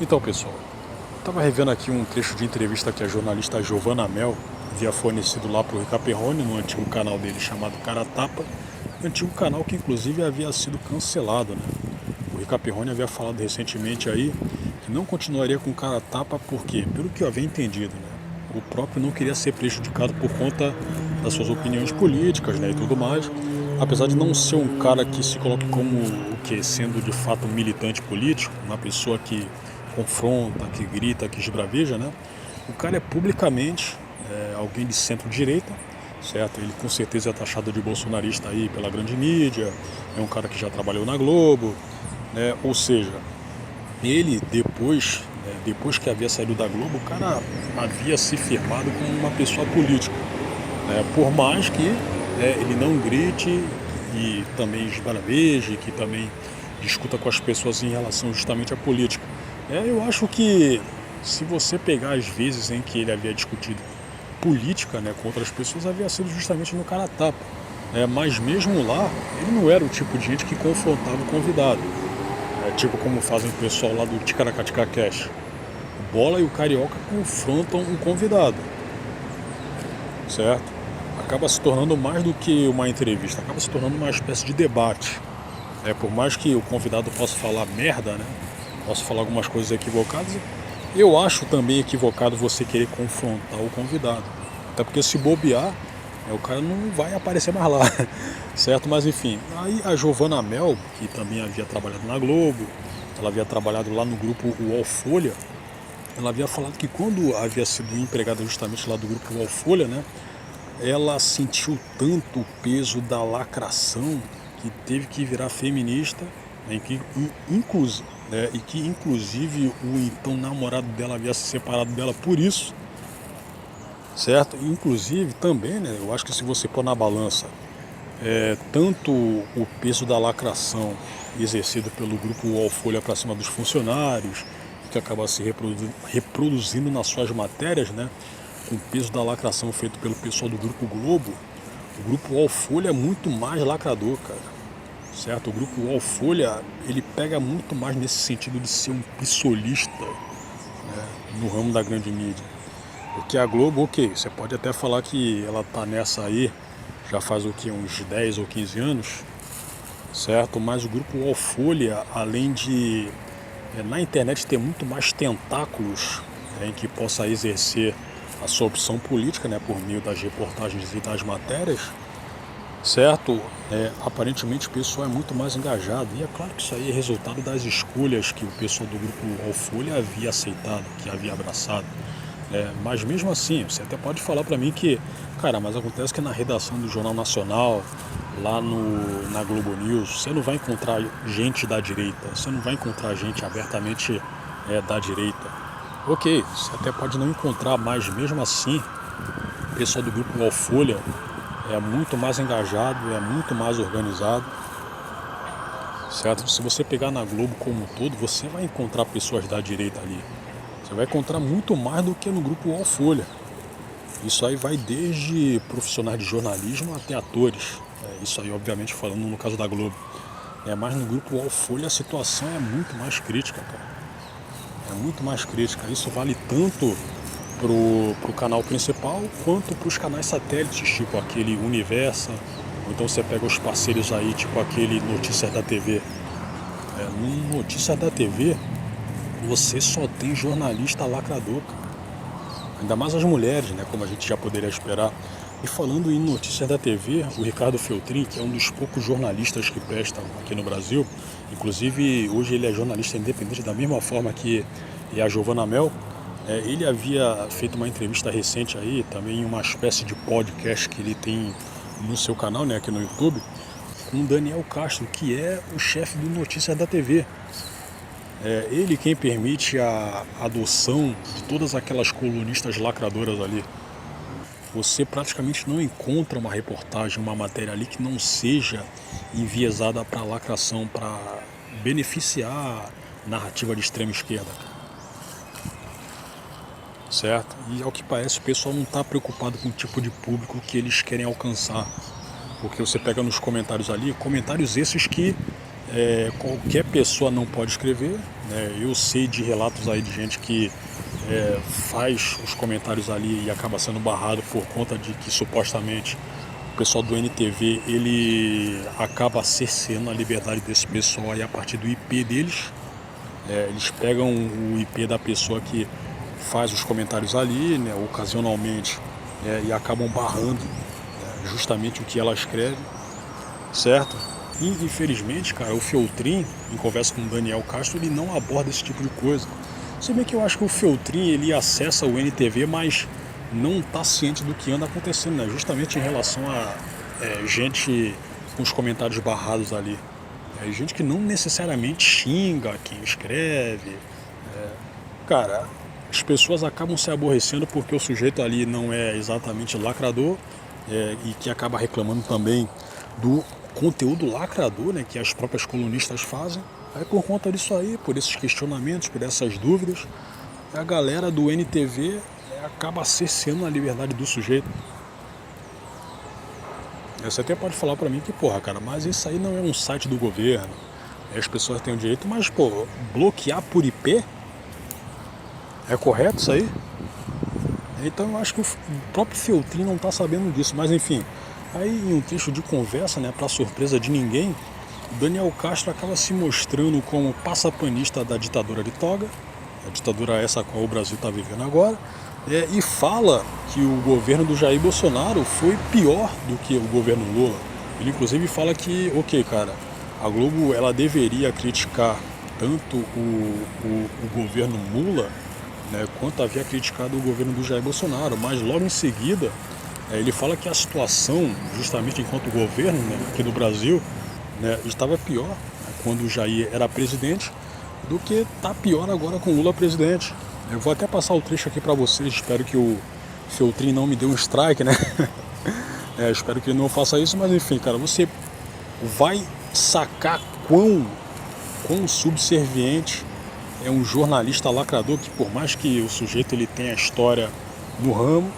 Então, pessoal, eu estava revendo aqui um trecho de entrevista que a jornalista Giovanna Mel havia fornecido lá para o Rica Perrone, no antigo canal dele chamado Cara Tapa, antigo canal que inclusive havia sido cancelado, né? O Rica Perrone havia falado recentemente aí que não continuaria com o Cara Tapa porque, pelo que eu havia entendido, né, o próprio não queria ser prejudicado por conta das suas opiniões políticas, né, e tudo mais. Apesar de não ser um cara que se coloque como o que, sendo de fato um militante político, uma pessoa que confronta, que grita, que esbraveja, né? O cara é publicamente alguém de centro-direita, certo? Ele com certeza é taxado de bolsonarista aí pela grande mídia, é um cara que já trabalhou na Globo, né? Ou seja, ele depois que havia saído da Globo, o cara havia se firmado como uma pessoa política, né? Por mais que ele não grite e também esbraveje, que também discuta com as pessoas em relação justamente à política. Eu acho que se você pegar as vezes em que ele havia discutido política, né, com outras pessoas, havia sido justamente no cara a tapa. Mas mesmo lá, ele não era o tipo de gente que confrontava o convidado. Tipo como fazem o pessoal lá do Ticaracatica Cash. O Bola e o Carioca confrontam o convidado, certo? Acaba se tornando mais do que uma entrevista, acaba se tornando uma espécie de debate. Por mais que o convidado possa falar merda, né? Possa falar algumas coisas equivocadas, eu acho também equivocado você querer confrontar o convidado. Até porque se bobear, o cara não vai aparecer mais lá, certo? Mas enfim, aí a Giovanna Mel, que também havia trabalhado na Globo, ela havia trabalhado lá no grupo UOL Folha, ela havia falado que quando havia sido empregada justamente lá do grupo UOL Folha, né? Ela sentiu tanto o peso da lacração que teve que virar feminista, né, e que inclusive o então namorado dela havia se separado dela por isso, certo? Inclusive também, né, eu acho que se você pôr na balança tanto o peso da lacração exercida pelo grupo UOL Folha para cima dos funcionários, que acaba se reproduzindo nas suas matérias, né? Com o peso da lacração feito pelo pessoal do Grupo Globo, o Grupo UOL Folha é muito mais lacrador, cara. Certo? O Grupo UOL Folha, ele pega muito mais nesse sentido de ser um pissolista, né, no ramo da grande mídia. Porque a Globo, ok, você pode até falar que ela tá nessa aí, já faz o que, uns 10 ou 15 anos, certo? Mas o Grupo UOL Folha, além de na internet ter muito mais tentáculos, em que possa exercer a sua opção política, né, por meio das reportagens e das matérias, certo? Aparentemente o pessoal é muito mais engajado, e é claro que isso aí é resultado das escolhas que o pessoal do grupo UOL Folha havia aceitado, que havia abraçado. Mas mesmo assim, você até pode falar para mim que, cara, mas acontece que na redação do Jornal Nacional, lá na Globo News, você não vai encontrar gente da direita, você não vai encontrar gente abertamente da direita. Ok, você até pode não encontrar, mas mesmo assim, o pessoal do grupo UOL Folha é muito mais engajado, é muito mais organizado, certo? Se você pegar na Globo como um todo, você vai encontrar pessoas da direita ali. Você vai encontrar muito mais do que no grupo UOL Folha. Isso aí vai desde profissionais de jornalismo até atores. Isso aí, obviamente, falando no caso da Globo. Mas no grupo UOL Folha a situação é muito mais crítica, cara. É muito mais crítica. Isso vale tanto pro canal principal quanto para os canais satélites, tipo aquele Universa, ou então você pega os parceiros aí, tipo aquele Notícias da TV. No Notícias da TV, você só tem jornalista lacrador, cara. Ainda mais as mulheres, né, como a gente já poderia esperar. E falando em Notícias da TV, o Ricardo Feltrin, que é um dos poucos jornalistas que prestam aqui no Brasil, inclusive hoje ele é jornalista independente da mesma forma que a Giovanna Mel. Ele havia feito uma entrevista recente aí, também uma espécie de podcast que ele tem no seu canal, né, aqui no YouTube, com o Daniel Castro, que é o chefe do Notícias da TV. Ele quem permite a adoção de todas aquelas colunistas lacradoras ali. Você praticamente não encontra uma reportagem, uma matéria ali que não seja enviesada para lacração, para beneficiar a narrativa de extrema esquerda, certo? E ao que parece o pessoal não está preocupado com o tipo de público que eles querem alcançar, porque você pega nos comentários ali, comentários esses que qualquer pessoa não pode escrever, né? Eu sei de relatos aí de gente que faz os comentários ali e acaba sendo barrado por conta de que supostamente o pessoal do NTV ele acaba cerceando a liberdade desse pessoal aí a partir do IP deles. Eles pegam o IP da pessoa que faz os comentários ali, né, ocasionalmente, e acabam barrando, né, justamente o que ela escreve, certo? E, infelizmente, cara, o Feltrin, em conversa com o Daniel Castro, ele não aborda esse tipo de coisa. Se bem que eu acho que o Feltrin, ele acessa o NTV, mas não está ciente do que anda acontecendo, né? Justamente em relação a gente com os comentários barrados ali. Gente que não necessariamente xinga quem escreve. Cara, as pessoas acabam se aborrecendo porque o sujeito ali não é exatamente lacrador, e que acaba reclamando também do conteúdo lacrador, né, que as próprias colunistas fazem. Aí por conta disso aí, por esses questionamentos, por essas dúvidas, a galera do NTV acaba cerceando a liberdade do sujeito. Você até pode falar pra mim que, porra, cara, mas isso aí não é um site do governo, as pessoas têm o direito, mas, pô, bloquear por IP? É correto isso aí? Então eu acho que o próprio Feltrin não está sabendo disso, mas enfim. Aí em um trecho de conversa, né, para surpresa de ninguém, o Daniel Castro acaba se mostrando como passapanista da ditadura de toga, a ditadura essa a qual o Brasil está vivendo agora, e fala que o governo do Jair Bolsonaro foi pior do que o governo Lula. Ele inclusive fala que, ok, cara, a Globo ela deveria criticar tanto o governo Lula, né, quanto havia criticado o governo do Jair Bolsonaro, mas logo em seguida ele fala que a situação, justamente enquanto governo, né, aqui no Brasil, né, estava pior, né, quando o Jair era presidente do que está pior agora com o Lula presidente. Eu vou até passar o trecho aqui para vocês, espero que o Feltrin não me dê um strike, né? Espero que ele não faça isso, mas enfim, cara, você vai sacar quão subserviente é um jornalista lacrador que, por mais que o sujeito ele tenha história no ramo,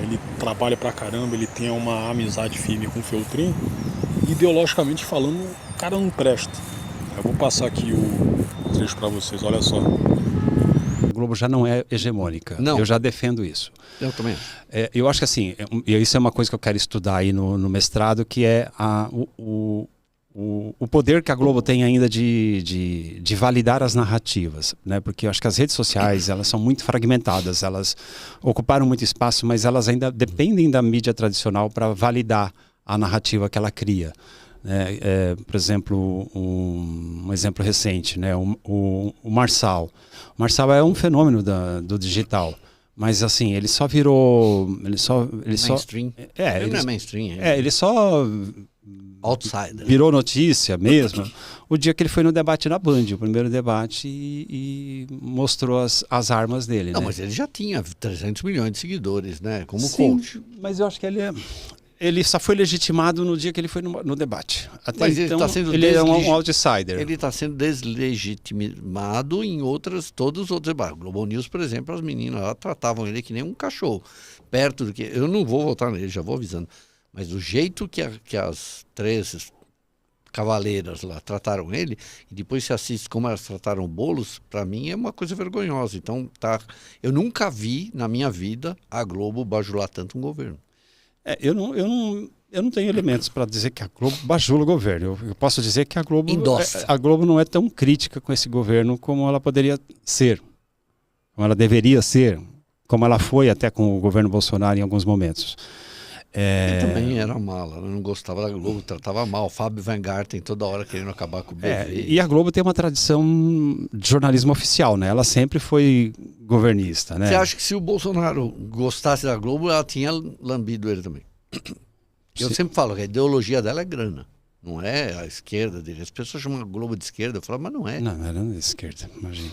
ele trabalha pra caramba, ele tenha uma amizade firme com o Feltrin, ideologicamente falando, o cara não presta. Eu vou passar aqui o trecho pra vocês, olha só. A Globo já não é hegemônica. Não. Eu já defendo isso. Eu também. Eu acho que assim, e isso é uma coisa que eu quero estudar aí no mestrado, que é o poder que a Globo tem ainda de validar as narrativas, né? Porque eu acho que as redes sociais, elas são muito fragmentadas, elas ocuparam muito espaço, mas elas ainda dependem da mídia tradicional para validar a narrativa que ela cria. Por exemplo, um exemplo recente, né? O Marçal. O Marçal é um fenômeno do digital. Mas assim, ele só virou... Mainstream. Ele não é mainstream. Ele só... Outsider. Virou notícia mesmo o dia que ele foi no debate na Band, o primeiro debate, e mostrou as armas dele. Não, né? mas ele já tinha 300 milhões de seguidores, né? Como Sim, coach. mas eu acho que ele só foi legitimado no dia que ele foi no debate. Até Mas então, ele tá sendo ele é um outsider. Ele está sendo deslegitimado em todos os outros debates. Globo News, por exemplo, as meninas lá tratavam ele que nem um cachorro. Perto do que... Eu não vou votar nele, já vou avisando. Mas o jeito que as três cavaleiras lá trataram ele, e depois se assiste como elas trataram o Boulos, para mim é uma coisa vergonhosa. Então, eu nunca vi na minha vida a Globo bajular tanto um governo. Eu não tenho elementos para dizer que a Globo bajula o governo. Eu posso dizer que a Globo não é tão crítica com esse governo como ela poderia ser, como ela deveria ser, como ela foi até com o governo Bolsonaro em alguns momentos. Ele também era mala, não gostava da Globo, tratava mal. Fábio Weingarten toda hora querendo acabar com o BV. E a Globo tem uma tradição de jornalismo oficial, né? Ela sempre foi governista, né? Você acha que se o Bolsonaro gostasse da Globo, ela tinha lambido ele também? Eu sempre falo que a ideologia dela é grana, não é a esquerda dele. As pessoas chamam a Globo de esquerda, eu falo, mas não é. Não, ela não é de esquerda, imagina.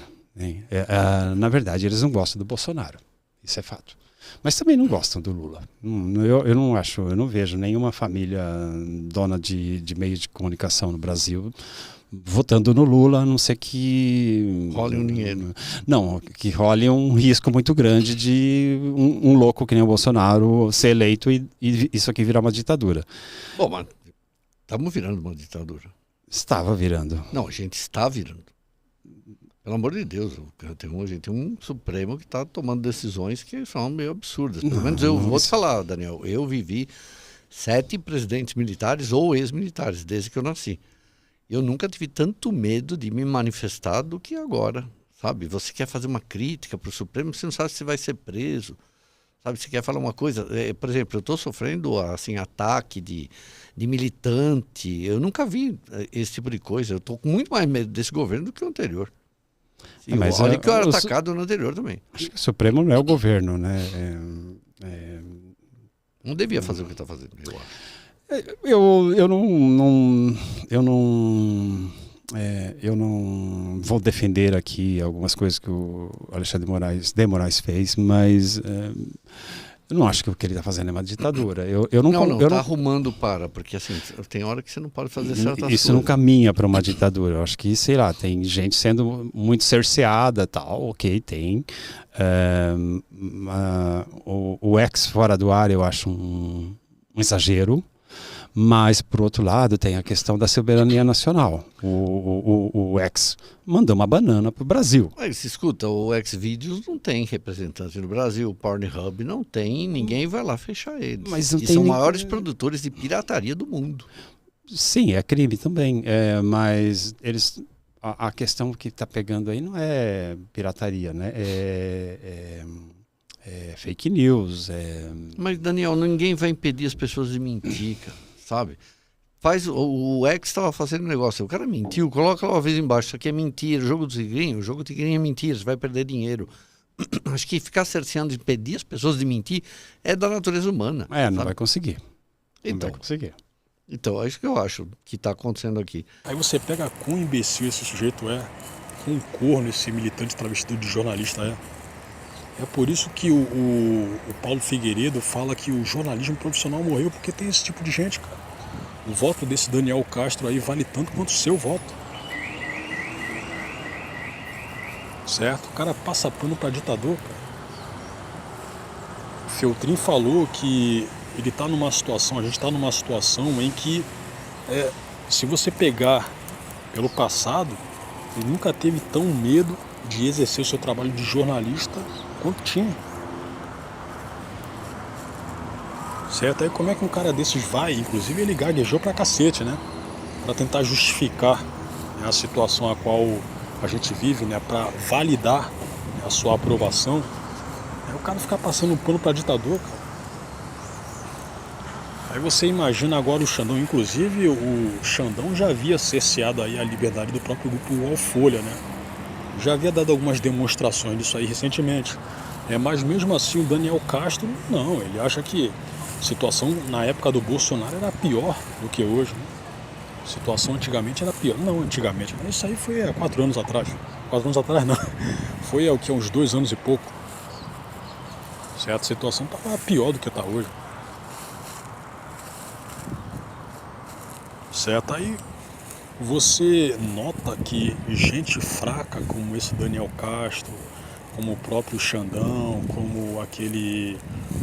Na verdade, eles não gostam do Bolsonaro, isso é fato. Mas também não gostam do Lula. Eu não vejo nenhuma família dona de meio de comunicação no Brasil votando no Lula, a não ser que... Role um dinheiro. Não, que role um risco muito grande de um louco que nem o Bolsonaro ser eleito e isso aqui virar uma ditadura. Bom, mas estamos virando uma ditadura. Estava virando. Não, a gente está virando. Pelo amor de Deus, a gente tem um Supremo que está tomando decisões que são meio absurdas. Pelo menos eu vou te falar, Daniel, eu vivi 7 presidentes militares ou ex-militares, desde que eu nasci. Eu nunca tive tanto medo de me manifestar do que agora, sabe? Você quer fazer uma crítica para o Supremo, você não sabe se vai ser preso, sabe? Você quer falar uma coisa... por exemplo, eu estou sofrendo assim, ataque de militante. Eu nunca vi esse tipo de coisa. Eu estou com muito mais medo desse governo do que o anterior. E Mas olha que eu era atacado no anterior também. Acho que o Supremo não é o governo, né? Não devia fazer o que está fazendo, eu acho. Eu não vou defender aqui algumas coisas que o Alexandre de Moraes fez, mas eu não acho que o que ele está fazendo é uma ditadura. Está arrumando porque assim, tem hora que você não pode fazer certas coisas. Isso não caminha para uma ditadura. Eu acho que, sei lá, tem gente sendo muito cerceada, tal, ok, tem. O ex fora do ar eu acho um exagero. Mas, por outro lado, tem a questão da soberania nacional. O ex mandou uma banana para o Brasil. Mas, escuta, o Xvideos não tem representante no Brasil, o Pornhub não tem, ninguém vai lá fechar eles. Mas não e tem são maiores produtores de pirataria do mundo. Sim, é crime também, mas eles... A questão que está pegando aí não é pirataria, né? É fake news. Mas, Daniel, ninguém vai impedir as pessoas de mentir, cara, sabe? O ex estava fazendo negócio, o cara mentiu, coloca lá uma vez embaixo, isso aqui é mentira, o jogo do tigrinho é mentira, você vai perder dinheiro. Acho que ficar cerceando, impedir as pessoas de mentir é da natureza humana. Não sabe? vai conseguir. Então, não vai conseguir. Então, é isso que eu acho que está acontecendo aqui. Aí você pega quão imbecil esse sujeito quão corno esse militante travestido de jornalista é. É por isso que o Paulo Figueiredo fala que o jornalismo profissional morreu, porque tem esse tipo de gente, cara. O voto desse Daniel Castro aí vale tanto quanto o seu voto. Certo? O cara passa pano pra ditador, cara. O Feltrin falou que ele tá numa situação, a gente tá numa situação em que se você pegar pelo passado, ele nunca teve tão medo de exercer o seu trabalho de jornalista quanto tinha. Certo? Aí como é que um cara desses vai, inclusive ele gaguejou pra cacete, né? Pra tentar justificar a situação a qual a gente vive, né? Pra validar a sua aprovação. Aí o cara ficar passando um pano pra ditador, cara. Aí você imagina agora o Xandão, inclusive o Xandão já havia cerceado aí a liberdade do próprio grupo UOL Folha, né? Já havia dado algumas demonstrações disso aí recentemente. Mas mesmo assim o Daniel Castro, não, ele acha que a situação na época do Bolsonaro era pior do que hoje, né? A situação antigamente era pior. Não, antigamente, mas isso aí foi há 4 anos atrás. 4 anos atrás não. Foi há uns 2 anos e pouco. Certo? A situação estava pior do que está hoje. Certo? Aí você nota que gente fraca como esse Daniel Castro, como o próprio Xandão, como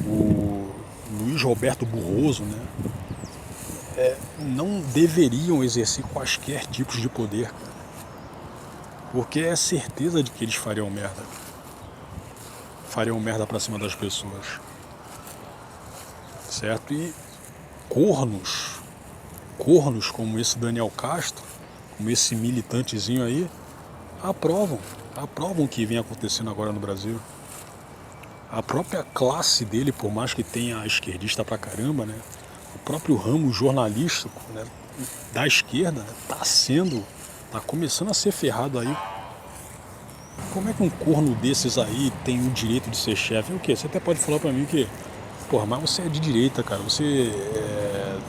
o Luiz Roberto Barroso, né? Não deveriam exercer quaisquer tipos de poder, cara. Porque é certeza de que eles fariam merda. Fariam merda pra cima das pessoas. Certo? E cornos como esse Daniel Castro, como esse militantezinho aí, aprovam o que vem acontecendo agora no Brasil. A própria classe dele, por mais que tenha a esquerdista pra caramba, né? O próprio ramo jornalístico, né, da esquerda, né, tá começando a ser ferrado aí. Como é que um corno desses aí tem o direito de ser chefe? O quê? Você até pode falar pra mim que, porra, mas você é de direita, cara. Você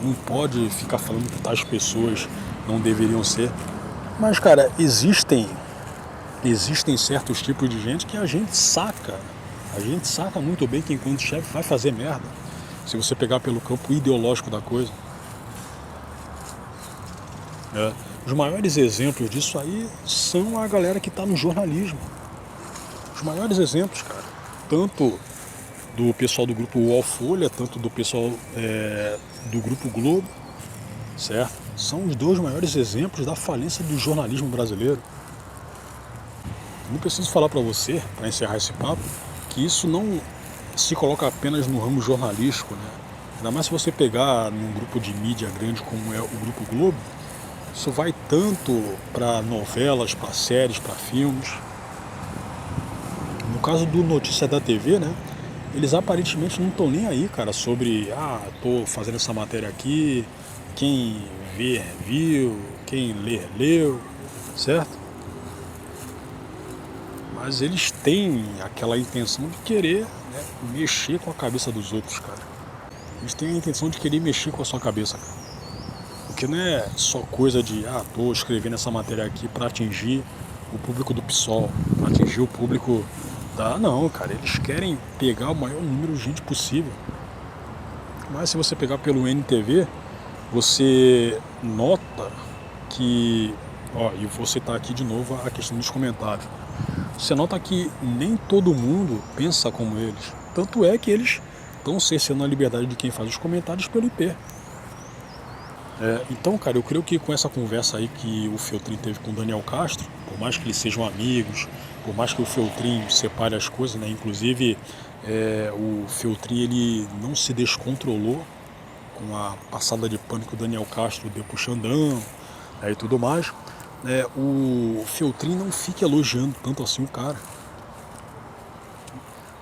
não pode ficar falando que tais pessoas não deveriam ser. Mas, cara, existem certos tipos de gente que a gente saca muito bem que enquanto chefe vai fazer merda. Se você pegar pelo campo ideológico da coisa. Os maiores exemplos disso aí são a galera que está no jornalismo. Os maiores exemplos, cara. Tanto do pessoal do grupo UOL Folha, tanto do pessoal do Grupo Globo, certo? são os dois maiores exemplos da falência do jornalismo brasileiro. Não preciso falar para você, para encerrar esse papo, que isso não se coloca apenas no ramo jornalístico, né? Ainda mais se você pegar num grupo de mídia grande como é o Grupo Globo, isso vai tanto para novelas, para séries, para filmes. No caso do Notícia da TV, né? Eles aparentemente não estão nem aí, cara, sobre, tô fazendo essa matéria aqui, quem ver, viu, quem ler, leu, certo? Mas eles têm aquela intenção de querer, né, mexer com a cabeça dos outros, cara. Eles têm a intenção de querer mexer com a sua cabeça, cara. Porque não é só coisa de, tô escrevendo essa matéria aqui para atingir o público do PSOL, para atingir o público da... Não, cara, eles querem pegar o maior número de gente possível. Mas se você pegar pelo NTV, você nota que... e vou citar aqui de novo a questão dos comentários. Você nota que nem todo mundo pensa como eles. Tanto é que eles estão cerceando a liberdade de quem faz os comentários pelo IP. Então, cara, eu creio que com essa conversa aí que o Feltrin teve com o Daniel Castro, por mais que eles sejam amigos, por mais que o Feltrin separe as coisas, né? Inclusive, o Feltrin ele não se descontrolou com a passada de pano que o Daniel Castro deu pro Xandão, e tudo mais. O Feltrin não fica elogiando tanto assim o cara.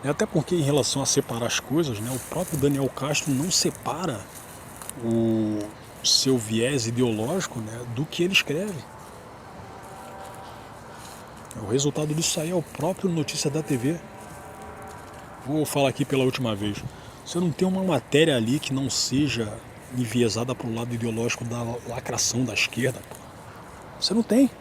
Até porque em relação a separar as coisas, né, o próprio Daniel Castro não separa o seu viés ideológico, né, do que ele escreve. O resultado disso aí é o próprio Notícia da TV. Vou falar aqui pela última vez. Você não tem uma matéria ali que não seja enviesada para o lado ideológico da lacração da esquerda. Você não tem.